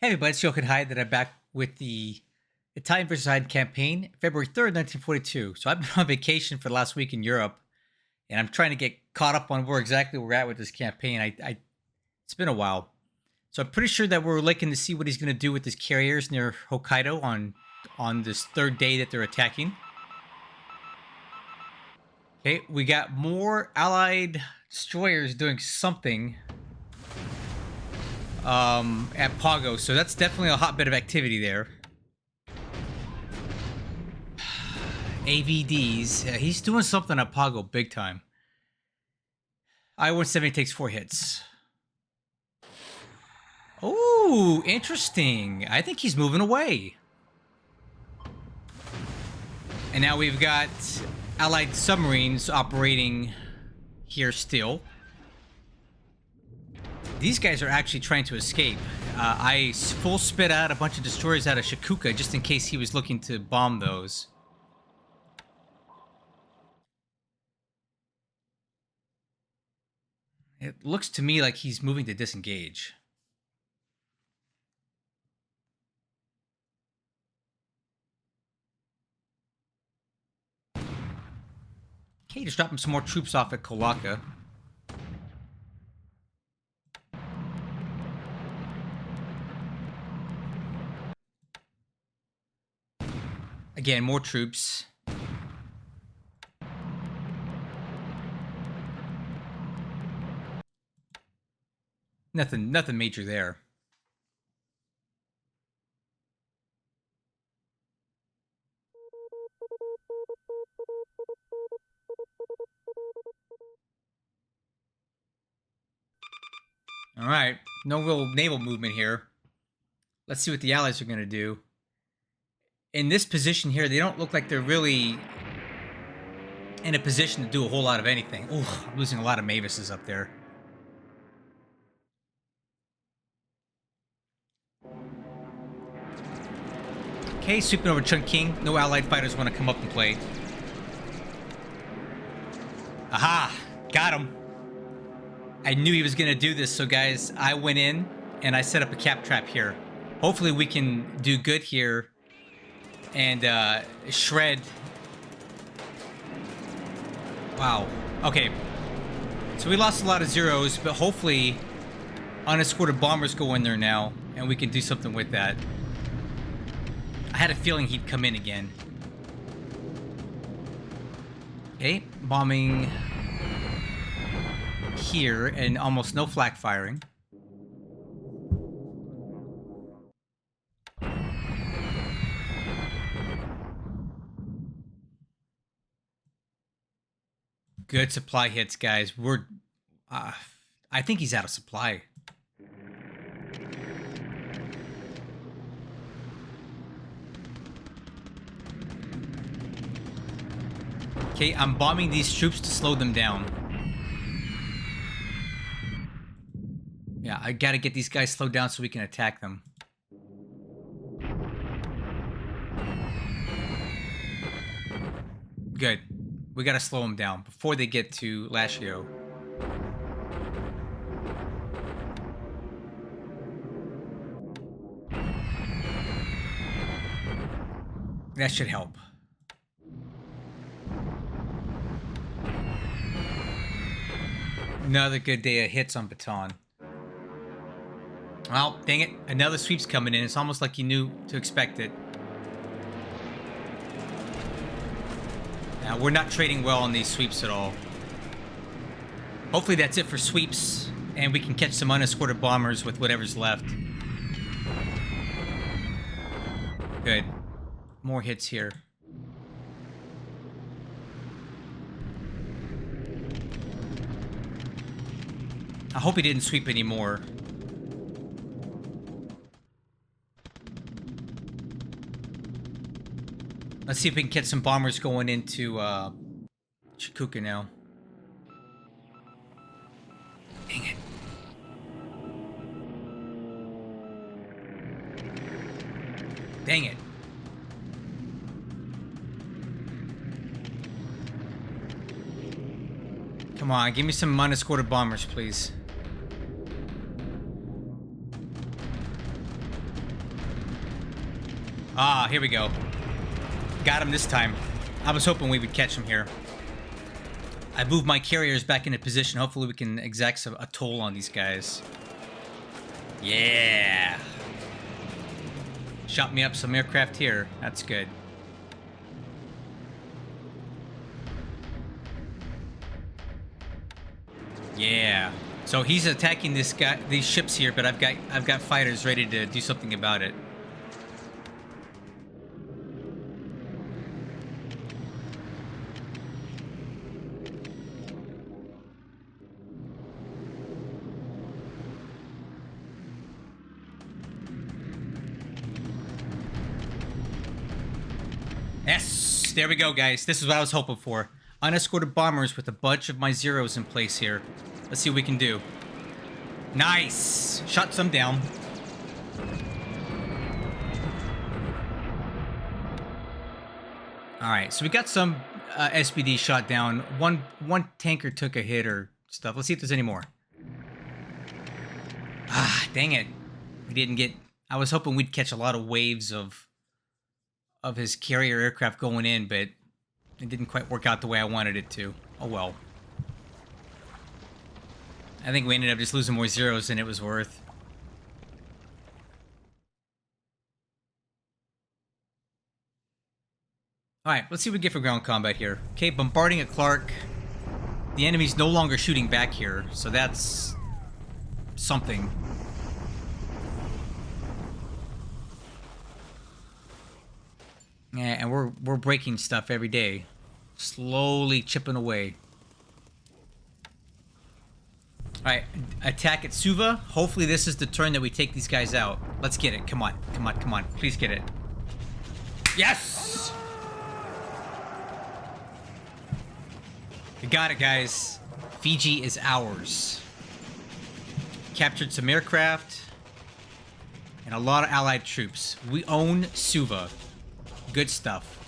Hey everybody, it's Heiden. I'm back with the Italian versus Heiden campaign, February 3rd, 1942. So I've been on vacation for the last week in Europe, and I'm trying to get caught up on where exactly we're at with this campaign. It's been a while. So I'm pretty sure that we're looking to see what he's going to do with his carriers near Hokkaido on this third day that they're attacking. Okay, we got more Allied destroyers doing something at Pago, so that's definitely a hotbed of activity there. AVDs, he's doing something at Pago big time. I-170 takes 4 hits. Oh, interesting. I think he's moving away. And now we've got Allied submarines operating here still. These guys are actually trying to escape. I full spit out a bunch of destroyers out of Shikuka just in case he was looking to bomb those. It looks to me like he's moving to disengage. Okay, just dropping some more troops off at Kolaka. Again, more troops. Nothing major there. All right, no real naval movement here. Let's see what the Allies are going to do. In this position here, they don't look like they're really in a position to do a whole lot of anything. Oh, I'm losing a lot of Mavises up there. Okay, sweeping over Chungking. No Allied fighters want to come up and play. Aha! Got him. I knew he was going to do this, so guys, I went in and I set up a cap trap here. Hopefully we can do good here and shred. Wow. Okay. So we lost a lot of zeros, but hopefully unescorted bombers go in there now, and we can do something with that. I had a feeling he'd come in again. Okay, bombing here, and almost no flak firing. Good supply hits, guys. We're... I think he's out of supply. Okay, I'm bombing these troops to slow them down. Yeah, I gotta get these guys slowed down so we can attack them. Good. We gotta slow them down before they get to Lashio. That should help. Another good day of hits on Baton. Well, dang it. Another sweep's coming in. It's almost like you knew to expect it. Now, we're not trading well on these sweeps at all. Hopefully that's it for sweeps, and we can catch some unescorted bombers with whatever's left. Good. More hits here. I hope he didn't sweep anymore. Let's see if we can get some bombers going into Shikuka now. Dang it. Dang it. Come on, give me some unescorted bombers, please. Ah, here we go. Got him this time. I was hoping we would catch him here. I moved my carriers back into position. Hopefully we can exact a toll on these guys. Yeah. Shot me up some aircraft here. That's good. Yeah. So he's attacking these ships here, but I've got fighters ready to do something about it. Yes, there we go, guys. This is what I was hoping for. Unescorted bombers with a bunch of my zeros in place here. Let's see what we can do. Nice! Shot some down. Alright, so we got some SBD shot down. One tanker took a hit or stuff. Let's see if there's any more. Ah, dang it. We didn't get... I was hoping we'd catch a lot of waves of his carrier aircraft going in, but it didn't quite work out the way I wanted it to. Oh well. I think we ended up just losing more zeros than it was worth. Alright, let's see what we get for ground combat here. Okay, bombarding at Clark. The enemy's no longer shooting back here, so that's something. Yeah, and we're breaking stuff every day. Slowly chipping away. Alright, attack at Suva. Hopefully this is the turn that we take these guys out. Let's get it. Come on, come on, come on. Please get it. Yes! We got it, guys. Fiji is ours. Captured some aircraft. And a lot of allied troops. We own Suva. Good stuff.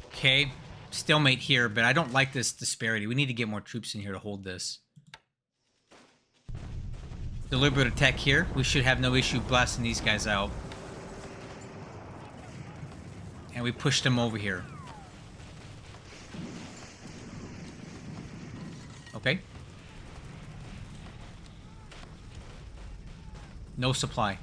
Okay, stalemate here, but I don't like this disparity. We need to get more troops in here to hold this. Deliberate attack here. We should have no issue blasting these guys out. And we pushed them over here. Okay. No supply.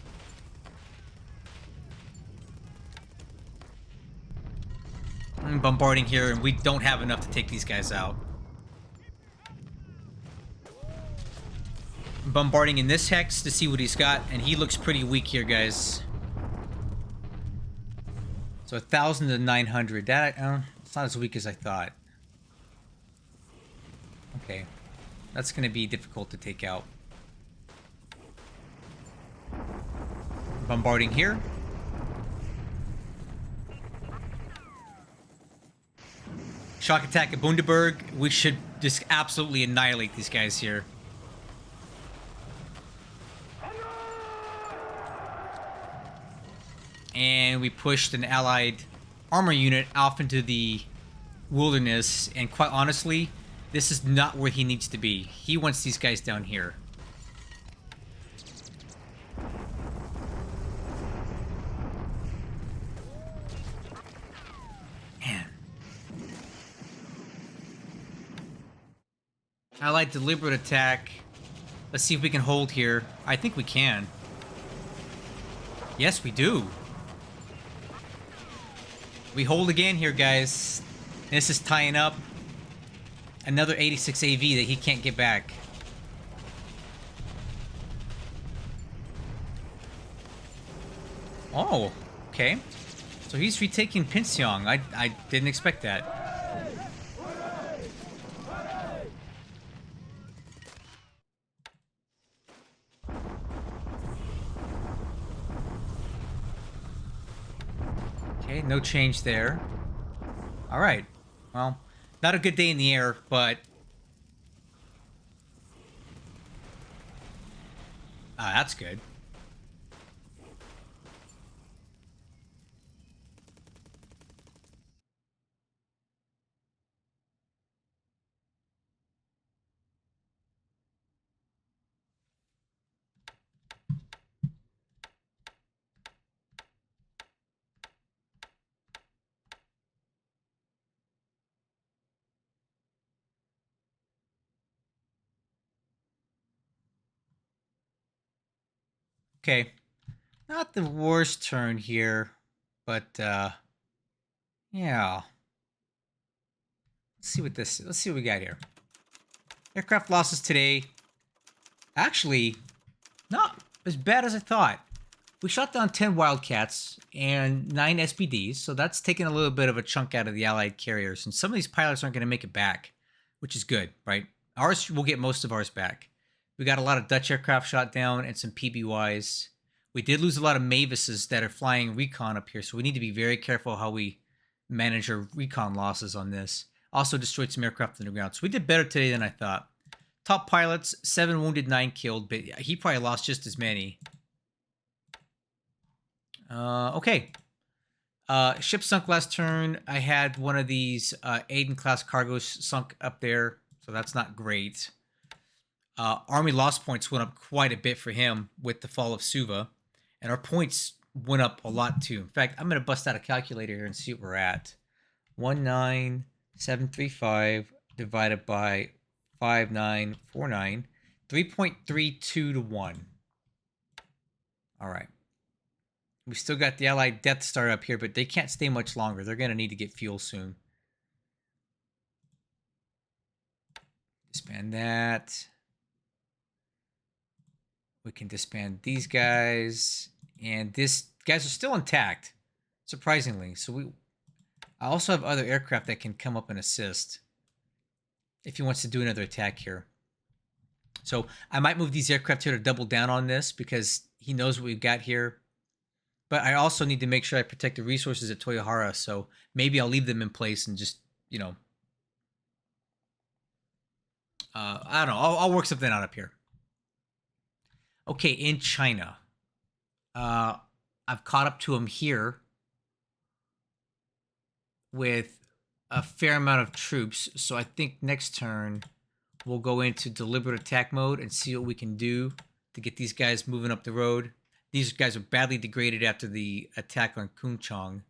I'm bombarding here, and we don't have enough to take these guys out. I'm bombarding in this hex to see what he's got, and he looks pretty weak here, guys. So 1,000 to 900. That it's not as weak as I thought. Okay, that's going to be difficult to take out. Bombarding here. Shock attack at Bundaberg. We should just absolutely annihilate these guys here. And we pushed an allied armor unit off into the wilderness, and quite honestly, this is not where he needs to be. He wants these guys down here. Man. Allied deliberate attack. Let's see if we can hold here. I think we can. Yes, we do. We hold again here, guys. This is tying up another 86 AV that he can't get back. Oh, okay. So he's retaking Pinseong. I didn't expect that. Okay, no change there. All right. Well, not a good day in the air, but that's good. Okay. Not the worst turn here, but yeah. Let's see what we got here. Aircraft losses today. Actually, not as bad as I thought. We shot down 10 Wildcats and 9 SBDs, so that's taking a little bit of a chunk out of the Allied carriers. And some of these pilots aren't going to make it back, which is good, right? Ours, we'll get most of ours back. We got a lot of Dutch aircraft shot down and some PBYs. We did lose a lot of Mavises that are flying recon up here, so we need to be very careful how we manage our recon losses on this. Also destroyed some aircraft on the ground. So we did better today than I thought. Top pilots, 7 wounded, 9 killed, but he probably lost just as many. Okay. Ship sunk last turn. I had one of these Heiden class cargoes sunk up there, so that's not great. Army loss points went up quite a bit for him with the fall of Suva, and our points went up a lot too. In fact, I'm going to bust out a calculator here and see what we're at. 19735 divided by 5949, 3.32 to 1. All right. We still got the Allied Death Star up here, but they can't stay much longer. They're going to need to get fuel soon. Disband that. We can disband these guys. And these guys are still intact, surprisingly. So I also have other aircraft that can come up and assist if he wants to do another attack here. So I might move these aircraft here to double down on this because he knows what we've got here. But I also need to make sure I protect the resources at Toyohara, so maybe I'll leave them in place and just, you know, I don't know. I'll work something out up here. Okay, in China. I've caught up to him here with a fair amount of troops, so I think next turn we'll go into deliberate attack mode and see what we can do to get these guys moving up the road. These guys are badly degraded after the attack on Kungchong.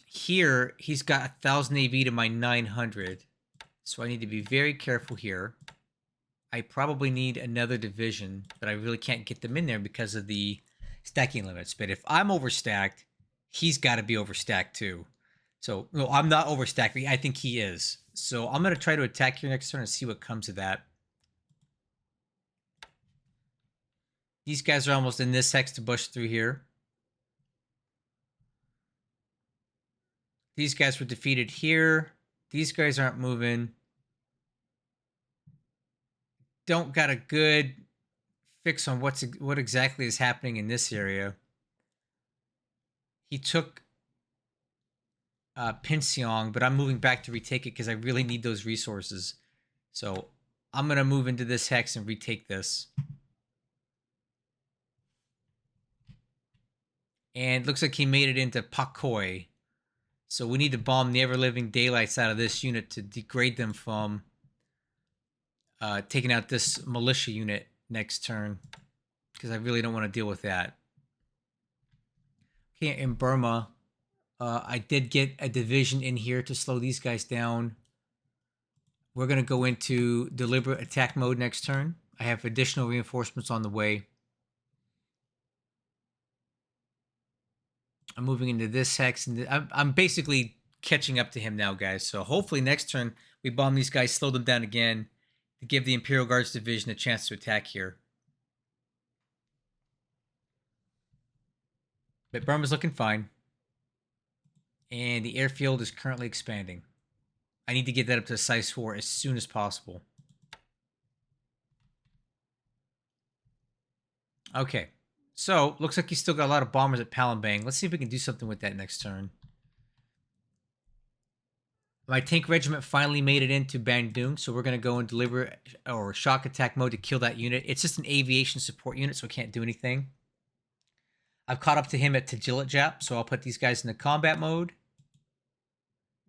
Here, he's got 1,000 AV to my 900. So I need to be very careful here. I probably need another division, but I really can't get them in there because of the stacking limits. But if I'm overstacked, he's got to be overstacked too. So, no, I'm not overstacked. I think he is. So I'm going to try to attack here next turn and see what comes of that. These guys are almost in this hex to push through here. These guys were defeated here. These guys aren't moving. Don't got a good fix on what exactly is happening in this area. He took Pinseong, but I'm moving back to retake it because I really need those resources. So I'm going to move into this hex and retake this. And it looks like he made it into Pakoi. So we need to bomb the ever-living daylights out of this unit to degrade them from taking out this militia unit next turn. Because I really don't want to deal with that. Okay, in Burma, I did get a division in here to slow these guys down. We're going to go into deliberate attack mode next turn. I have additional reinforcements on the way. I'm moving into this hex, and I'm basically catching up to him now, guys. So hopefully next turn we bomb these guys, slow them down again, to give the Imperial Guards Division a chance to attack here. But Burma's looking fine. And the airfield is currently expanding. I need to get that up to size 4 as soon as possible. Okay. So, looks like he's still got a lot of bombers at Palembang. Let's see if we can do something with that next turn. My tank regiment finally made it into Bandung, so we're going to go in deliberate or shock attack mode to kill that unit. It's just an aviation support unit, so it can't do anything. I've caught up to him at Tajilatjap, so I'll put these guys into combat mode.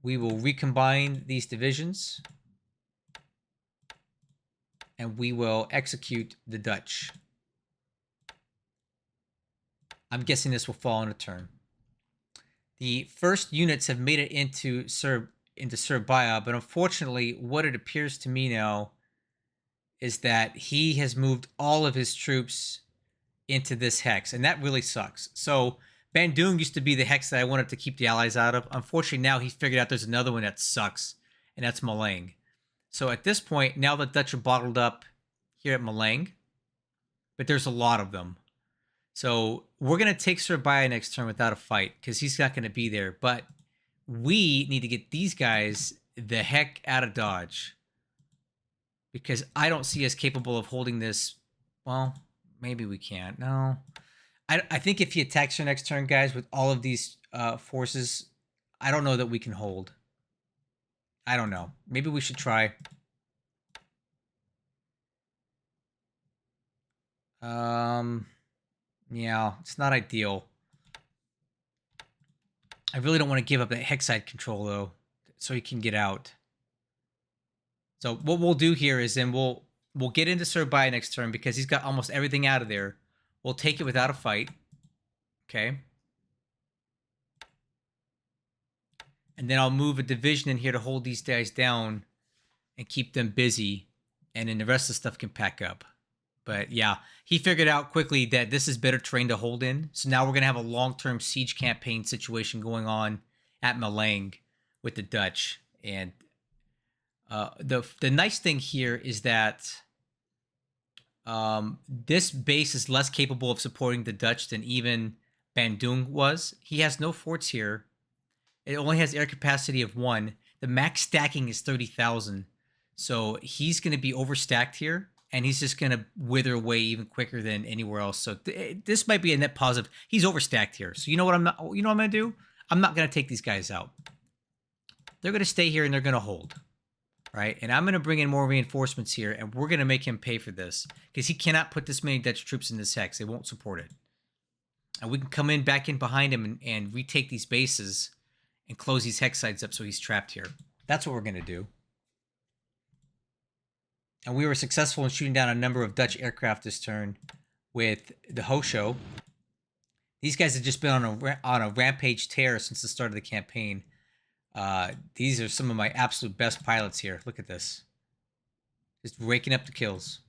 We will recombine these divisions. And we will execute the Dutch. I'm guessing this will fall in a turn. The first units have made it into Serbia, but unfortunately, what it appears to me now is that he has moved all of his troops into this hex, and that really sucks. So Bandung used to be the hex that I wanted to keep the allies out of. Unfortunately, now he figured out there's another one that sucks, and that's Malang. So at this point, now the Dutch are bottled up here at Malang, but there's a lot of them. So we're going to take Surabaya next turn without a fight because he's not going to be there. But we need to get these guys the heck out of Dodge because I don't see us capable of holding this. Well, maybe we can't. No. I think if he attacks our next turn, guys, with all of these forces, I don't know that we can hold. I don't know. Maybe we should try. Yeah, it's not ideal. I really don't want to give up that hex side control, though, so he can get out. So what we'll do here is then we'll get into Surabaya next turn because he's got almost everything out of there. We'll take it without a fight. Okay. And then I'll move a division in here to hold these guys down and keep them busy. And then the rest of the stuff can pack up. But yeah, he figured out quickly that this is better terrain to hold in. So now we're going to have a long-term siege campaign situation going on at Malang with the Dutch. And the nice thing here is that this base is less capable of supporting the Dutch than even Bandung was. He has no forts here. It only has air capacity of 1. The max stacking is 30,000. So he's going to be overstacked here. And he's just going to wither away even quicker than anywhere else. So this might be a net positive. He's overstacked here. So you know what I'm going to do? I'm not going to take these guys out. They're going to stay here and they're going to hold. Right? And I'm going to bring in more reinforcements here. And we're going to make him pay for this. Because he cannot put this many Dutch troops in this hex. They won't support it. And we can come in back in behind him and retake these bases. And close these hex sites up so he's trapped here. That's what we're going to do. And we were successful in shooting down a number of Dutch aircraft this turn with the Hosho. These guys have just been on a rampage tear since the start of the campaign. These are some of my absolute best pilots here. Look at this. Just raking up the kills.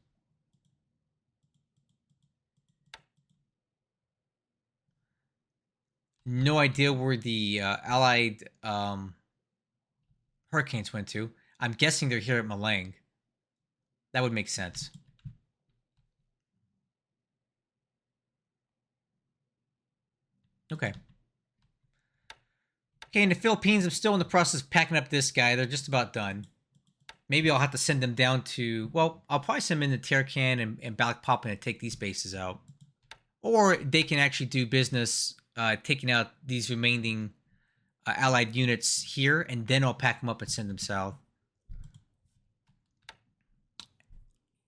No idea where the Allied Hurricanes went to. I'm guessing they're here at Malang. That would make sense. Okay. Okay, in the Philippines, I'm still in the process of packing up this guy. They're just about done. Maybe I'll have to send them down to... Well, I'll probably send them into Tarakan and Balikpapan and take these bases out. Or they can actually do business taking out these remaining Allied units here, and then I'll pack them up and send them south.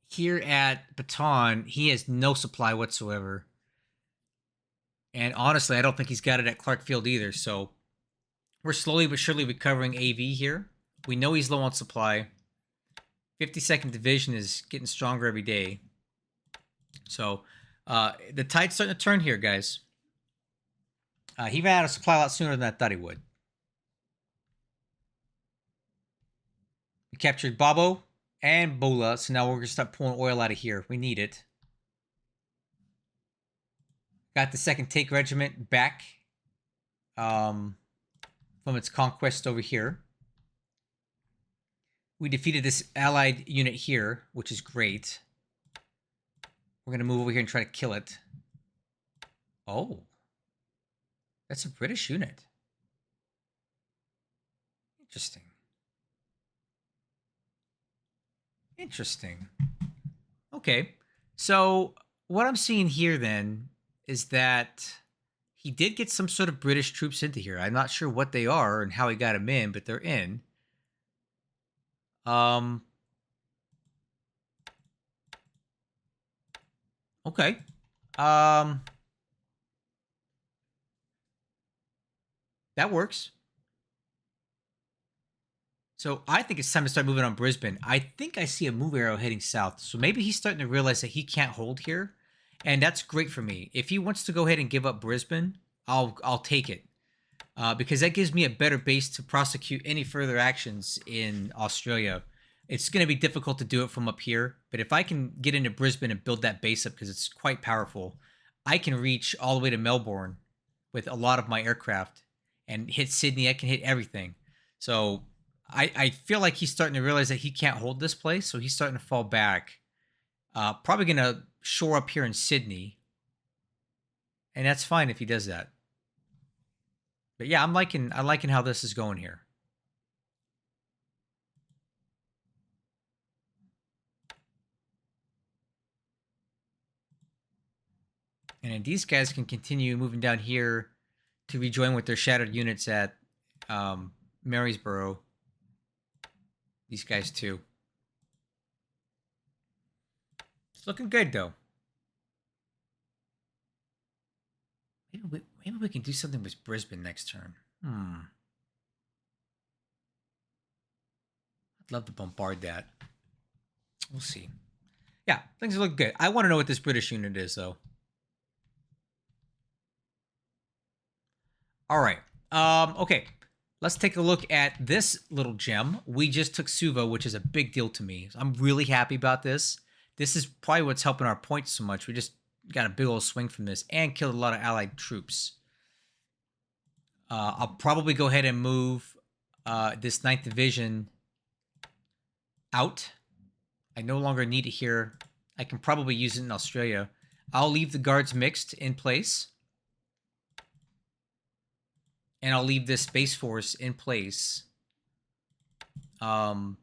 Here at Baton, he has no supply whatsoever. And honestly, I don't think he's got it at Clarkfield either. So we're slowly but surely recovering AV here. We know he's low on supply. 52nd Division is getting stronger every day. So the tide's starting to turn here, guys. He ran out of supply a lot sooner than I thought he would. We captured Babo and Bola, so now we're going to start pulling oil out of here. We need it. Got the 2nd Take Regiment back from its conquest over here. We defeated this Allied unit here, which is great. We're going to move over here and try to kill it. Oh. That's a British unit. Interesting. Interesting. Okay. So what I'm seeing here then is that he did get some sort of British troops into here. I'm not sure what they are and how he got them in, but they're in. Okay. That works. So I think it's time to start moving on Brisbane. I think I see a move arrow heading south. So maybe he's starting to realize that he can't hold here. And that's great for me. If he wants to go ahead and give up Brisbane, I'll take it. Because that gives me a better base to prosecute any further actions in Australia. It's going to be difficult to do it from up here. But if I can get into Brisbane and build that base up, because it's quite powerful, I can reach all the way to Melbourne with a lot of my aircraft and hit Sydney. I can hit everything. So I feel like he's starting to realize that he can't hold this place. So he's starting to fall back. Probably going to shore up here in Sydney. And that's fine if he does that. But yeah, I'm liking how this is going here. And then these guys can continue moving down here to rejoin with their shattered units at Marysborough. These guys too. It's looking good though. Maybe we can do something with Brisbane next turn. I'd love to bombard that. We'll see. Yeah, things look good. I want to know what this British unit is though. All right. Okay. Let's take a look at this little gem. We just took Suva, which is a big deal to me. I'm really happy about this. This is probably what's helping our points so much. We just got a big old swing from this and killed a lot of allied troops. I'll probably go ahead and move this 9th Division out. I no longer need it here. I can probably use it in Australia. I'll leave the guards mixed in place. And I'll leave this Space Force in place. And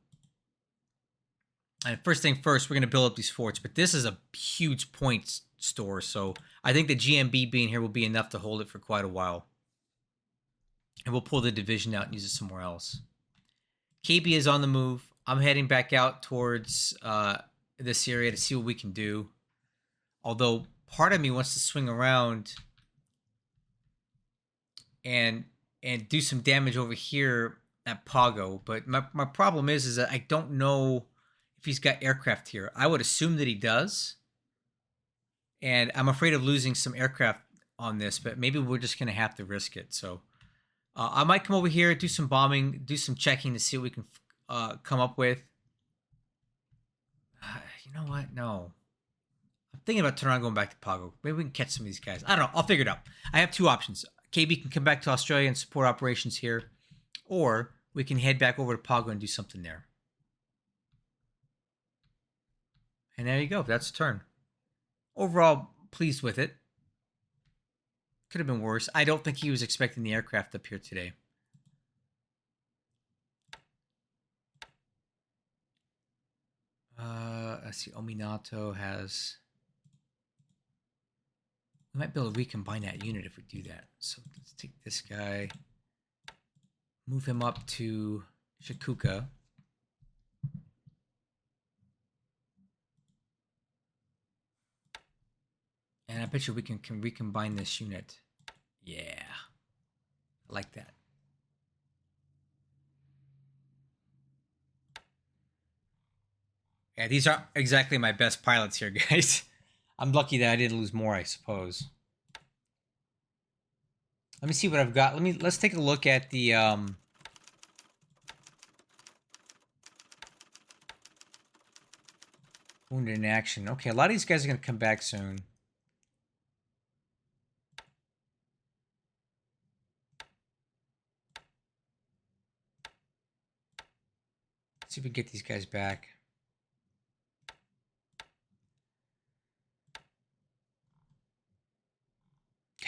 first thing first, we're going to build up these forts. But this is a huge points store. So I think the GMB being here will be enough to hold it for quite a while. And we'll pull the division out and use it somewhere else. KB is on the move. I'm heading back out towards this area to see what we can do. Although part of me wants to swing around and do some damage over here at Pago. But my problem is that I don't know if he's got aircraft here. I would assume that he does. And I'm afraid of losing some aircraft on this, but maybe we're just going to have to risk it. So I might come over here, do some bombing, do some checking to see what we can come up with. You know what? No. I'm thinking about turning around going back to Pago. Maybe we can catch some of these guys. I don't know. I'll figure it out. I have two options. KB can come back to Australia and support operations here, or we can head back over to Pago and do something there. And there you go. That's a turn. Overall, pleased with it. Could have been worse. I don't think he was expecting the aircraft up here today. Let's see. Ominato has... We might be able to recombine that unit if we do that. So let's take this guy, move him up to Shikuka. And I bet you we can recombine this unit. Yeah. I like that. Yeah, these aren't exactly my best pilots here, guys. I'm lucky that I didn't lose more, I suppose. Let me see what I've got. Let's take a look at the wounded in action. Okay, a lot of these guys are going to come back soon. Let's see if we can get these guys back.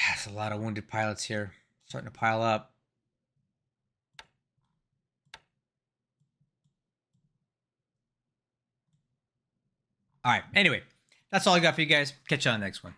That's a lot of wounded pilots here. Starting to pile up. All right. Anyway, that's all I got for you guys. Catch you on the next one.